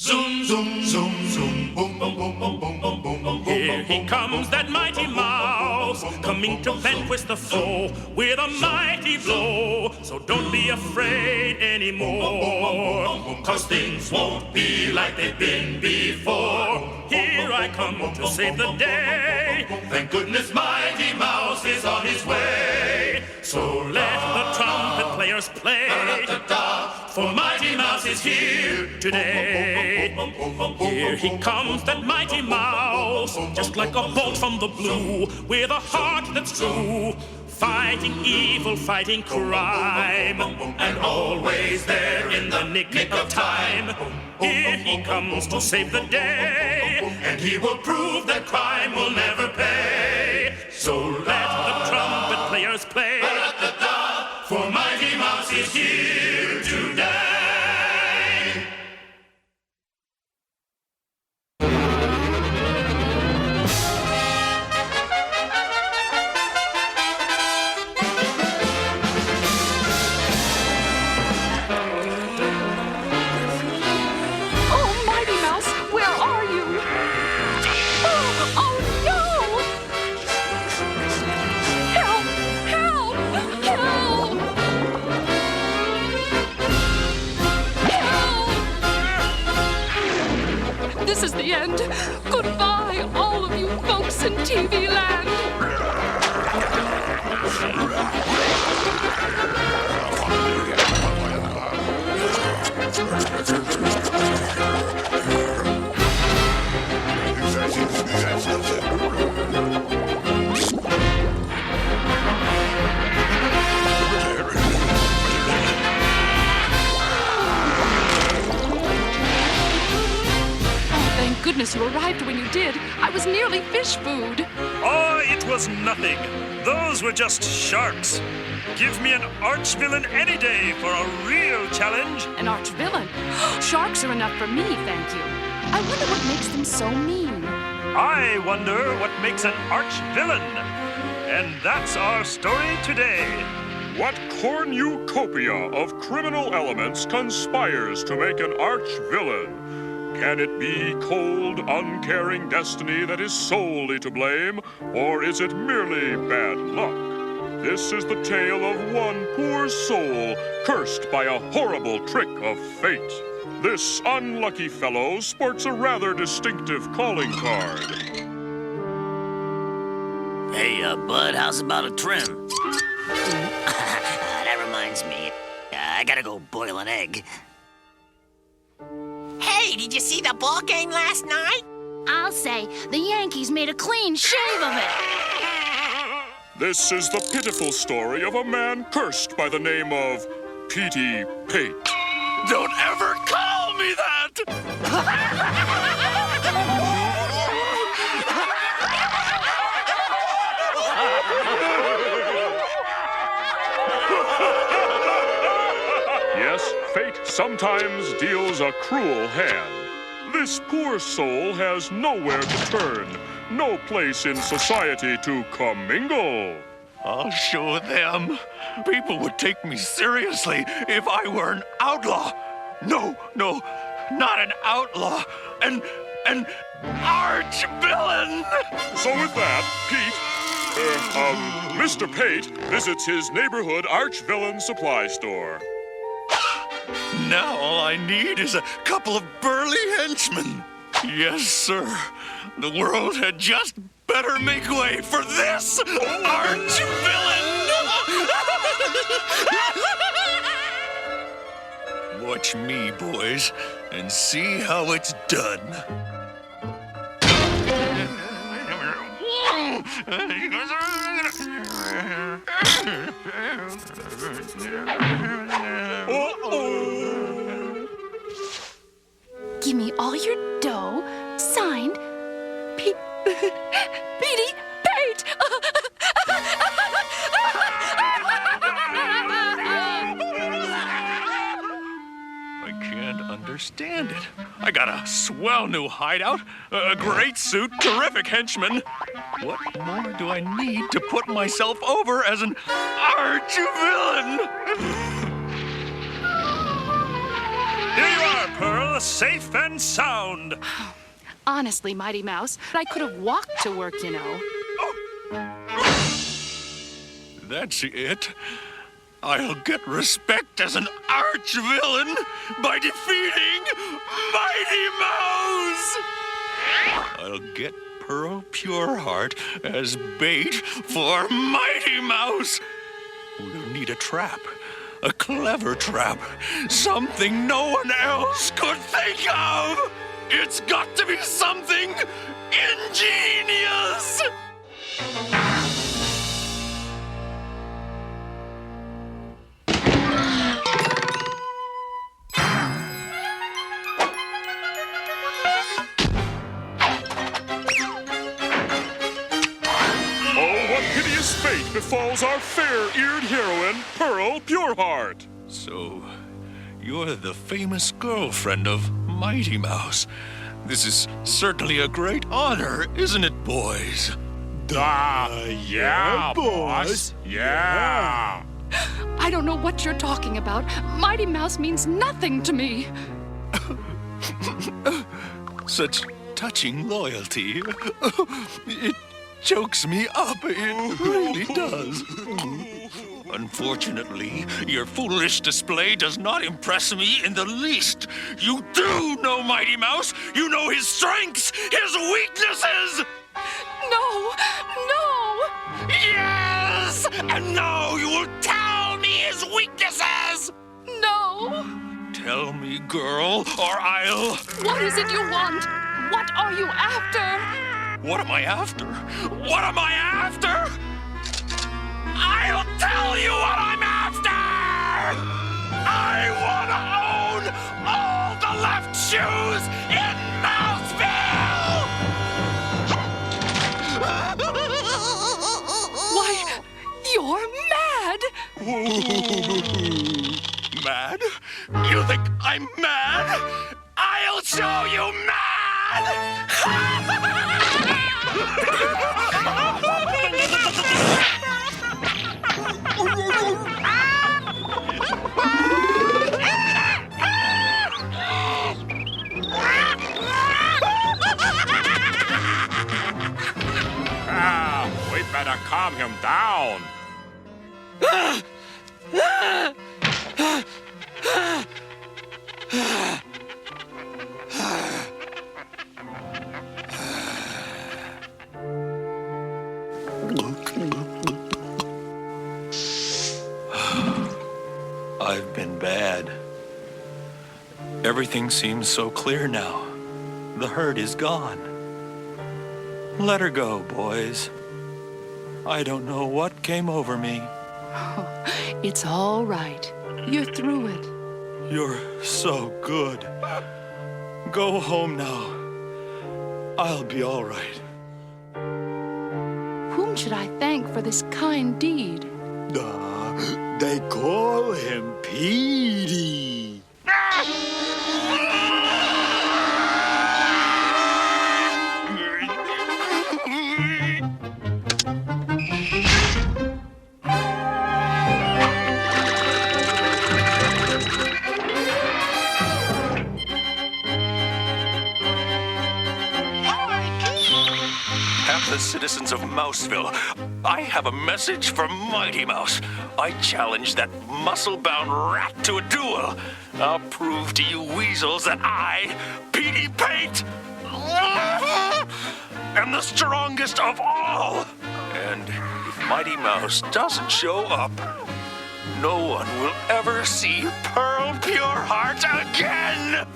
Zoom, zoom, zoom, zoom, boom, boom, boom, boom, boom, boom, boom, boom. Here he comes, that mighty mouse, coming to vanquish the foe with a mighty blow. So don't be afraid anymore, 'cause things won't be like they've been before. Here I come to save the day. Thank goodness mighty mouse is on his way. So let the trumpet players play, for mighty mouse is here today. Here he comes, that mighty mouse, just like a bolt from the blue, with a heart that's true, fighting evil, fighting crime, and always there in the nick of time. Here he comes to save the day, and he will prove that crime will never pay. So let the trumpet players play, for mighty mouse is here today. This is the end. Goodbye, all of you folks in TV land. Goodness, you arrived when you did. I was nearly fish food. Oh, it was nothing. Those were just sharks. Give me an arch-villain any day for a real challenge. An arch-villain? Sharks are enough for me, thank you. I wonder what makes them so mean. I wonder what makes an arch-villain. And that's our story today. What cornucopia of criminal elements conspires to make an arch-villain? Can it be cold, uncaring destiny that is solely to blame, or is it merely bad luck? This is the tale of one poor soul cursed by a horrible trick of fate. This unlucky fellow sports a rather distinctive calling card. Hey, bud, how's about a trim? That reminds me. I gotta go boil an egg. Hey, did you see the ball game last night? I'll say the Yankees made a clean shave of it. This is the pitiful story of a man cursed by the name of Pate. Don't ever call me that! Yes, fate sometimes deals a cruel hand. This poor soul has nowhere to turn, no place in society to commingle. I'll show them. People would take me seriously if I were an outlaw. No, not an outlaw. An arch-villain. So with that, Mr. Pate visits his neighborhood arch-villain supply store. Now all I need is a couple of burly henchmen. Yes, sir. The world had just better make way for this arch-villain! Watch me, boys, and see how it's done. Give me all your dough, signed, Petey Pate! I can't understand it. I got a swell new hideout, a great suit, terrific henchmen. What more do I need to put myself over as an arch-villain? Here you are, Pearl. all safe and sound. Honestly, Mighty Mouse, I could have walked to work, you know. That's it. I'll get respect as an arch-villain by defeating Mighty Mouse! I'll get Pearl Pureheart as bait for Mighty Mouse. We'll need a trap. A clever trap. Something no one else could think of. It's got to be something ingenious. Fate befalls our fair-eared heroine, Pearl Pureheart. So, you're the famous girlfriend of Mighty Mouse. This is certainly a great honor, isn't it, boys? Yeah, boss. Yeah. I don't know what you're talking about. Mighty Mouse means nothing to me. Such touching loyalty. It chokes me up. It really does. Unfortunately, your foolish display does not impress me in the least. You do know Mighty Mouse. You know his strengths, his weaknesses. No! Yes! And now you will tell me his weaknesses. No! Tell me, girl, or I'll... What is it you want? What are you after? What am I after? What am I after? I'll tell you what I'm after! I want to own all the left shoes in Mouseville! Why, you're mad! Mad? You think I'm mad? I'll show you mad! We better calm him down. I've been bad. Everything seems so clear now. The hurt is gone. Let her go, boys. I don't know what came over me. It's all right. You're through it. You're so good. Go home now. I'll be all right. Whom should I thank for this kind deed? They call him Petey. The citizens of Mouseville, I have a message for Mighty Mouse. I challenge that muscle-bound rat to a duel. I'll prove to you weasels that I, Petey Pate, am the strongest of all. And if Mighty Mouse doesn't show up, no one will ever see Pearl Pureheart again,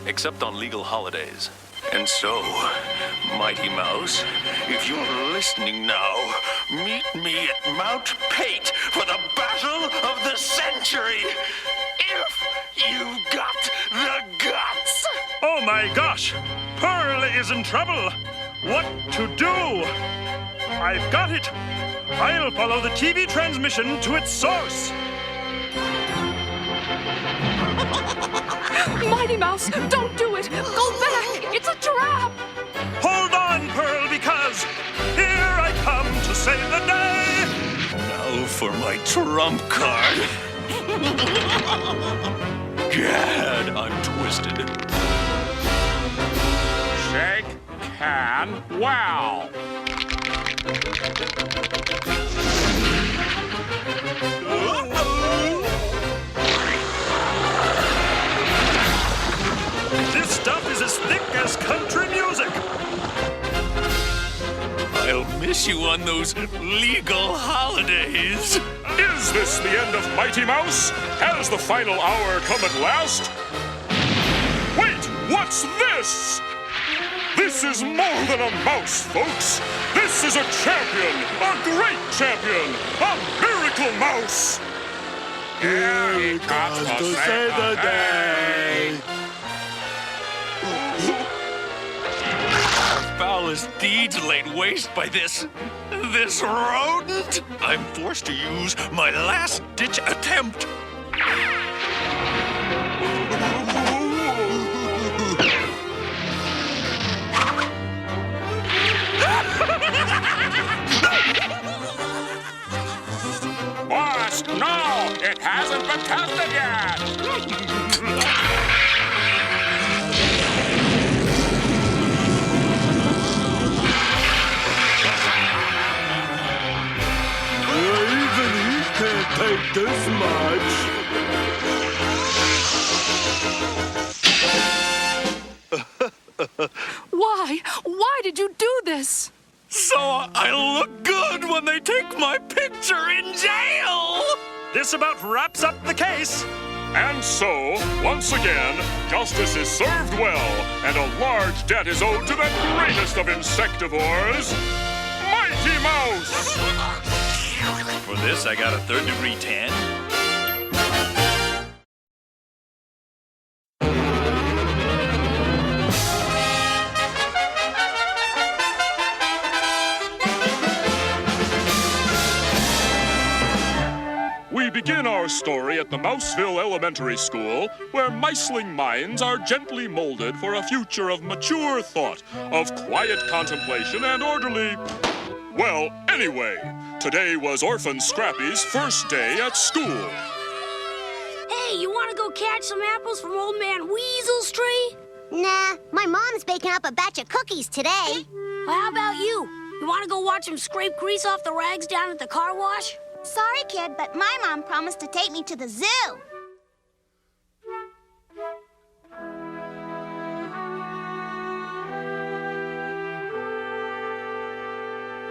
except on legal holidays. And so, Mighty Mouse, if you're listening now, meet me at Mount Pate for the battle of the century. If you've got the guts. Oh my gosh! Pearl is in trouble! What to do? I've got it! I'll follow the TV transmission to its source! Mighty Mouse, don't do it! Go back! It's a trap! Hold on, Pearl, because here I come to save the day! Now for my trump card. Gad, I'm twisted. can wow. This stuff is as thick as country music. I'll miss you on those legal holidays. Is this the end of Mighty Mouse? Has the final hour come at last? Wait, what's this? This is more than a mouse, folks. This is a champion, a great champion, a miracle mouse. Here he comes to save the day. Our foulest deeds laid waste by this rodent. I'm forced to use my last-ditch attempt. Boss, no! It hasn't been tested yet! Even he can't take this much. Why? Why did you do this? So I look good when they take my picture in jail. This about wraps up the case. And so, once again, justice is served well, and a large debt is owed to that greatest of insectivores, Mighty Mouse! For this, I got a third-degree tan. We begin our story at the Mouseville Elementary School, where miceling minds are gently molded for a future of mature thought, of quiet contemplation and orderly... Well, anyway, today was Orphan Scrappy's first day at school. Hey, you want to go catch some apples from Old Man Weasel's tree? Nah, my mom's baking up a batch of cookies today. Well, how about you? You want to go watch him scrape grease off the rags down at the car wash? Sorry, kid, but my mom promised to take me to the zoo.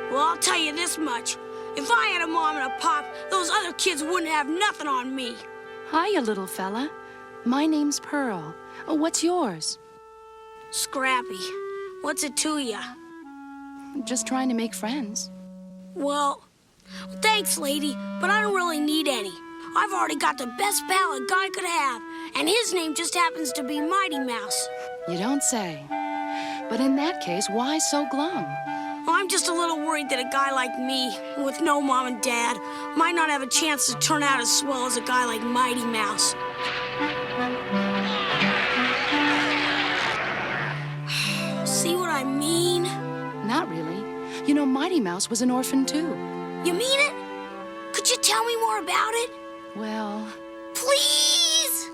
Well, I'll tell you this much. If I had a mom and a pop, those other kids wouldn't have nothing on me. Hiya, little fella. My name's Pearl. Oh, what's yours? Scrappy, what's it to ya? Just trying to make friends. Well, thanks, lady, but I don't really need any. I've already got the best pal a guy could have, and his name just happens to be Mighty Mouse. You don't say. But in that case, why so glum? Well, I'm just a little worried that a guy like me, with no mom and dad, might not have a chance to turn out as swell as a guy like Mighty Mouse. See what I mean? Not really. You know, Mighty Mouse was an orphan, too. You mean it? Could you tell me more about it? Well... Please!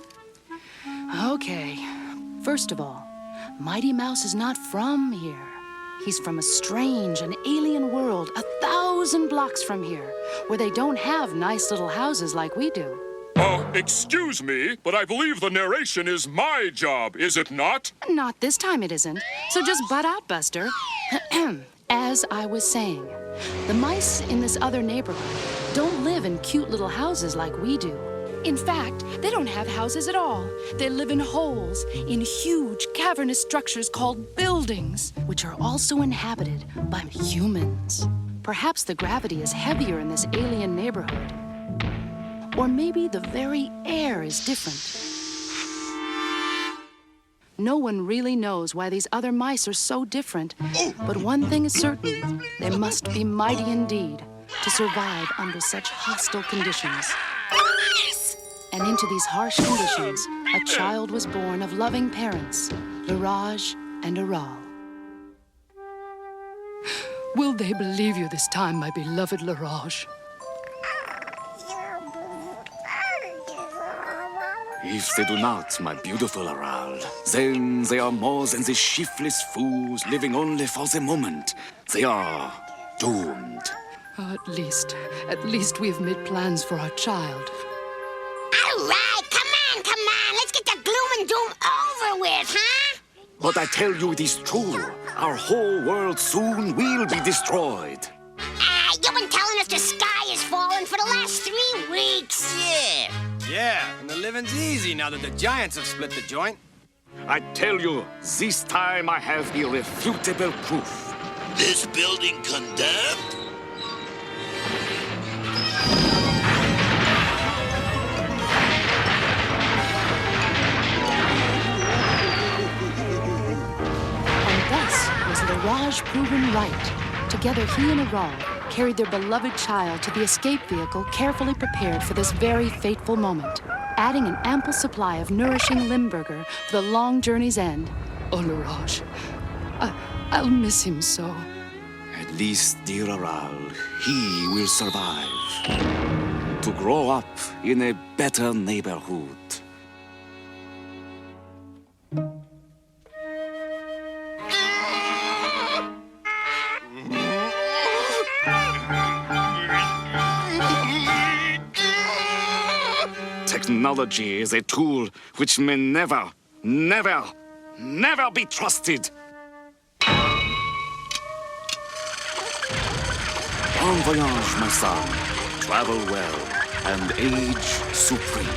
Okay. First of all, Mighty Mouse is not from here. He's from a strange and alien world 1,000 blocks from here, where they don't have nice little houses like we do. Excuse me, but I believe the narration is my job, is it not? Not this time it isn't. So just butt out, Buster. As I was saying, the mice in this other neighborhood don't live in cute little houses like we do. In fact, they don't have houses at all. They live in holes, in huge cavernous structures called buildings, which are also inhabited by humans. Perhaps the gravity is heavier in this alien neighborhood. Or maybe the very air is different. No one really knows why these other mice are so different. But one thing is certain, they must be mighty indeed to survive under such hostile conditions. And into these harsh conditions, a child was born of loving parents, Laraj and Aral. Will they believe you this time, my beloved Laraj? If they do not, my beautiful Aral, then they are more than the shiftless fools living only for the moment. They are doomed. At least we have made plans for our child. All right, come on. Let's get the gloom and doom over with, huh? But I tell you it is true. Our whole world soon will be destroyed. You've been telling us the sky is falling for the last 3 weeks. Yeah, and the living's easy now that the giants have split the joint. I tell you, this time I have irrefutable proof. This building condemned? And thus was Laraj proven right. Together he and Aral carried their beloved child to the escape vehicle carefully prepared for this very fateful moment, adding an ample supply of nourishing Limburger for the long journey's end. Oh, Laraj, I'll miss him so. At least, dear Aral, he will survive. To grow up in a better neighborhood. Technology is a tool which may never be trusted. Bon voyage, my son. Travel well and age supreme.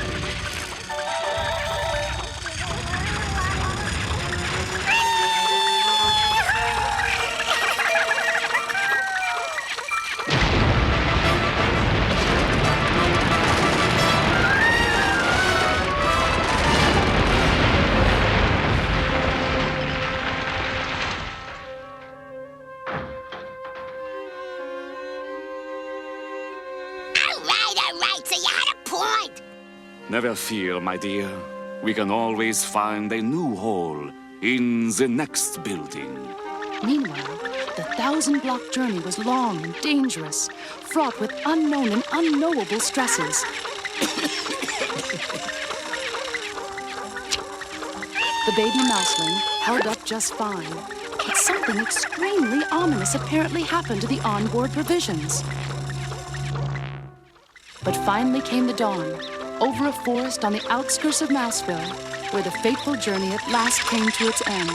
All right, so you had a point. Never fear, my dear. We can always find a new hole in the next building. Meanwhile, the 1,000-block journey was long and dangerous, fraught with unknown and unknowable stresses. The baby mouseling held up just fine, but something extremely ominous apparently happened to the onboard provisions. But finally came the dawn, over a forest on the outskirts of Mouseville, where the fateful journey at last came to its end.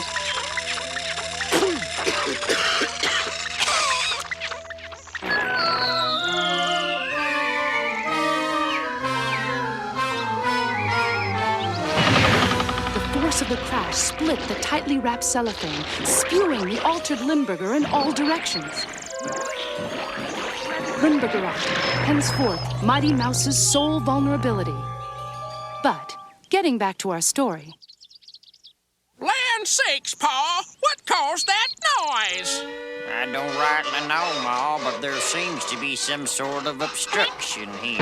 The force of the crash split the tightly wrapped cellophane, spewing the altered Limburger in all directions. Limburgerati, henceforth Mighty Mouse's sole vulnerability. But, getting back to our story. Land sakes, Pa! What caused that noise? I don't rightly know, Ma, but there seems to be some sort of obstruction here.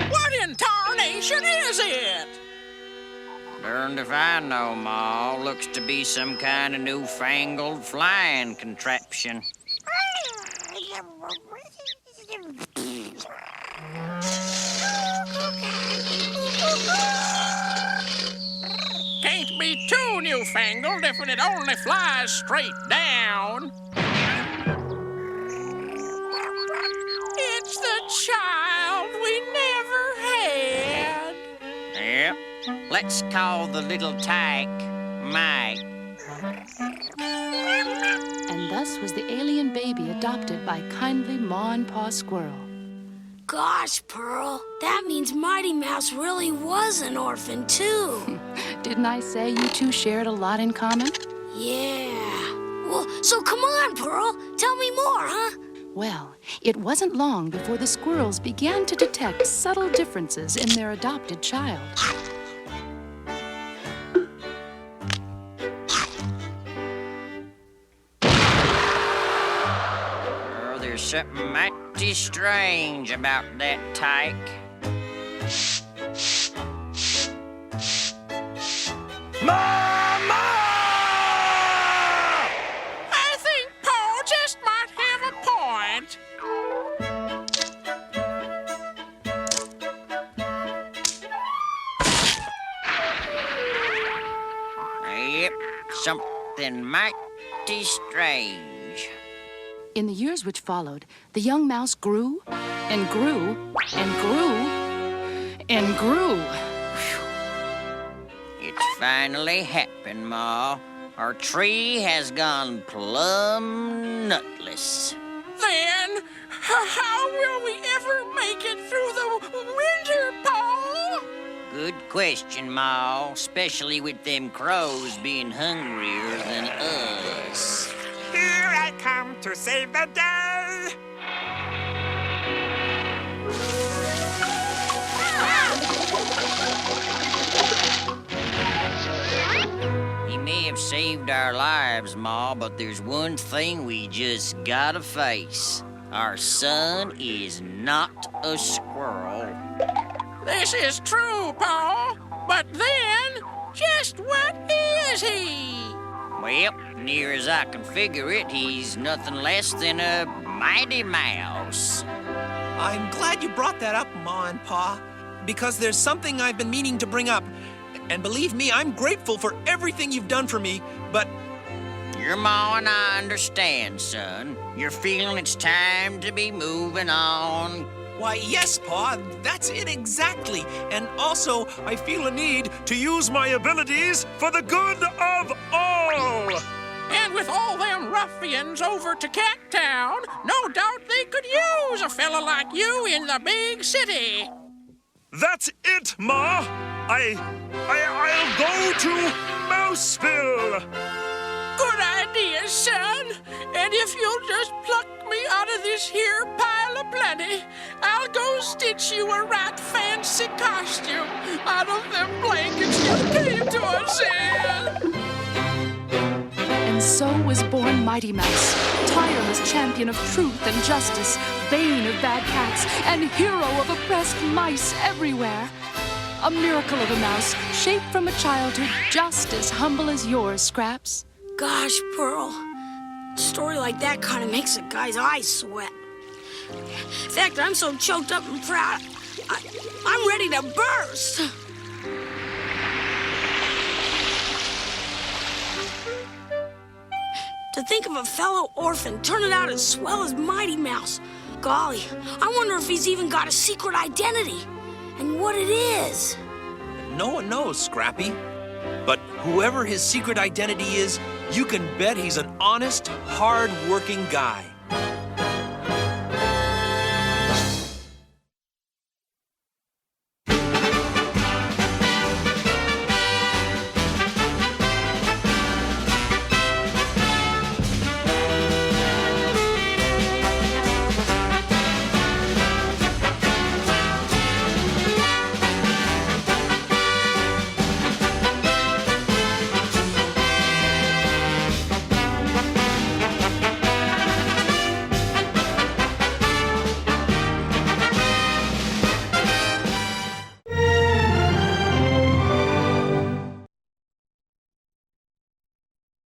What in tarnation is it? Darned if I know, Ma. Looks to be some kind of newfangled flying contraption. Can't be too newfangled if it only flies straight down. It's the child we never had. Yep. Let's call the little tyke Mike. And thus was the alien baby adopted by kindly Ma and Pa Squirrel. Gosh, Pearl, that means Mighty Mouse really was an orphan, too. Didn't I say you two shared a lot in common? Yeah. Well, so come on, Pearl. Tell me more, huh? Well, it wasn't long before the squirrels began to detect subtle differences in their adopted child. There's something mighty strange about that tyke. Mama! I think Paul just might have a point. something mighty strange. In the years which followed, the young mouse grew and grew and grew and grew. It's finally happened, Ma. Our tree has gone plumb nutless. Then, how will we ever make it through the winter, Pa? Good question, Ma, especially with them crows being hungrier than us. Here I come to save the day. He may have saved our lives, Ma, but there's one thing we just gotta face. Our son is not a squirrel. This is true, Pa. But then, just what is he? Well, near as I can figure it, he's nothing less than a mighty mouse. I'm glad you brought that up, Ma and Pa, because there's something I've been meaning to bring up. And believe me, I'm grateful for everything you've done for me, but... Your Ma and I understand, son. You're feeling it's time to be moving on. Why, yes, Pa, that's it exactly. And also, I feel a need to use my abilities for the good of all. And with all them ruffians over to Cattown, no doubt they could use a fella like you in the big city. That's it, Ma. I'll go to Mouseville. Good idea, son. And if you'll just pluck me out of this here pile of plenty, I'll go stitch you a right fancy costume out of them blankets you came to us in. And so was born Mighty Mouse, tireless champion of truth and justice, bane of bad cats, and hero of oppressed mice everywhere. A miracle of a mouse, shaped from a childhood just as humble as yours, Scraps. Gosh, Pearl, a story like that kind of makes a guy's eyes sweat. In fact, I'm so choked up and proud, I'm ready to burst. To think of a fellow orphan turning out as swell as Mighty Mouse. Golly, I wonder if he's even got a secret identity and what it is. No one knows, Scrappy. But whoever his secret identity is, you can bet he's an honest, hard-working guy.